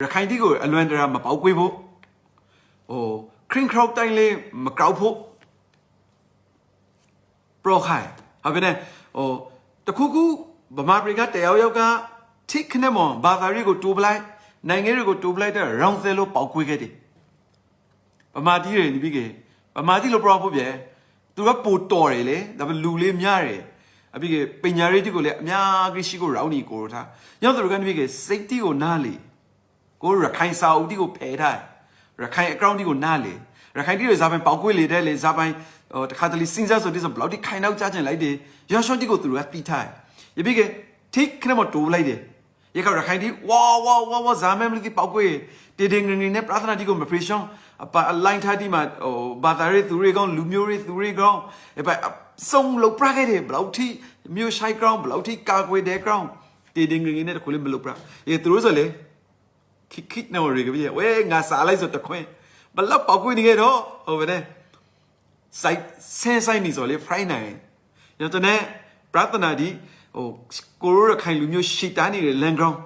ရခိုင်တီကိုအလွန်တရာမပေါက်ကွေးဖို့ခရင်ခရောက်တိုင်းလေးမကောက်ဖို့ပရောခိုင်ဟုတ်ပြီနဲ့တခုခုဗမာပြည်ကတယောက်ယောက်ကထိခနဲ့မောင်ဘာသာရေးကိုတိုးပလိုက်နိုင်ငံရေးကိုတိုးပလိုက်တဲ့ရောင်စဲလို့ပေါက်ကွေးခဲ့တယ်ဗမာတီတွေနေပြီးကဗမာတီလို့ပရောဖို့ပြဲသူကပိုတော်တယ်လေဒါပေမဲ့လူလေးများတယ်အပြီးကပညာရေးတွေကိုလည်းအများကြီးရှိကိုရောင်းနေကိုထားရောက်သူကနေပြီးကစိတ်တီကိုနားလေကိုရခိုင်စာအုပ်တီကိုဖယ်ထားရခိုင်အကောင့်တီကိုနားလေရခိုင်တီတွေဇာပိုင်ပေါက်ကွေးလေတဲ့လေဇာပိုင်တခါတလေစင်စားဆိုတဲ့ဆိုဘလောက်တီခိုင်နောက်ကြားချင်လိုက်တယ်ရောရှော့တီကိုသူတို့ကတီးထားရပြီးကထိခနဲ့မတိုးလိုက်တယ်ရခရခိုင်တီဝါဇာမဲမလီပေါက်ကွေးတေတေငငနဲ့ပရသနာတီကိုမဖရီရှောင်းအလိုင်းထားတီမှာဘာသာရေးသူတွေကောင်းလူမျိုးတွေသူတွေကောင်းစုံလောက်ပြခဲ့တယ်ဘလောက်ထိမျိုးရှိုက်ကောင်ဘလောက်ထိကာကွယ်တဲ့ကောင်တေတေငငနဲ့တခုလေးမလောက်ပြရေသူတို့ဆိုလေခိနော်ရေကပြဝဲငါစားလိုက်ဆိုတခွင်းဘလောက်ပေါက်ကွေးနေခဲ့တော့ဟိုဗတဲ့စိုက်ဆင်းဆိုင်နေဆိုလေဖရိုင်းနိုင်ရတော့နဲ့ပရသနာတီကိုရိုရခိုင်လူမျိုးရှိတန်းနေတဲ့လန်ဂရောင်း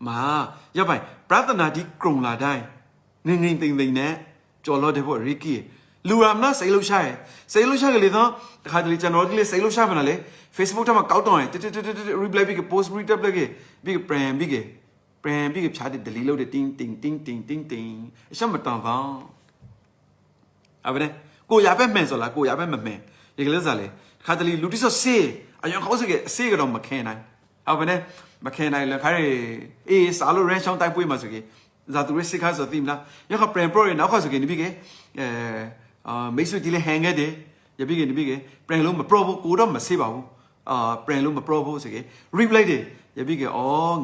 မှာရပိုင်ပရသနာတီကရုံလာတိုင်းငငသိမ့်သိမ့်နဲ့ကြော်လို့တဲ့ဖို့ရီကီလူရမနာစိတ်လို့ရှာရဲ့စိတ်လို့ရှာကလေးတော့တခါတလေကျွန်တော်ကလေးစိတ်လို့ရှာမလားလေ Facebook ထဲမှာကောက်တော့ရင်တ reply ပြီးက post retweet ပြီးက brand ပြီးကဖြားတဲ့ delete လုပ်တဲ့ ting အရှမတန်ပါအဘယ်ကိုရပဲမှန်ဆိုလားကိုရပဲမမှန်ဒီကလေးစားလေခါတလီလူတိဆော့ဆေးအရင်ခေါ်စကေဆေးကတော့မခင်နိုင်အဘယ်မခင်နိုင်လဲခါရီအေးစားလို့ရန်ချောင်းတိုက်ပွေးမှာဆိုကေဇာတူရစ်ခါဆိုသိမလားရခပရင်ပရိုရနောက်ခါဆိုကေနိပိကေမိတ်ဆွေကြီးလေဟန်ခဲ့တယ်ရပိကေနိပိကေပရင်လုံးမပရိုဘူးကိုတော့မဆေးပါဘူးပရင်လုံးမပရိုဘူးဆိုကေ replay တယ်ရပိကေ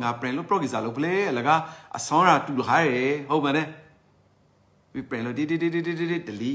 ငါပရင်လုံးပရိုကီစားလို့ပလေအလကအဆောင်းရာတူလာရဲဟုတ်ပါနဲ့ပရင်လုံးဒီ delete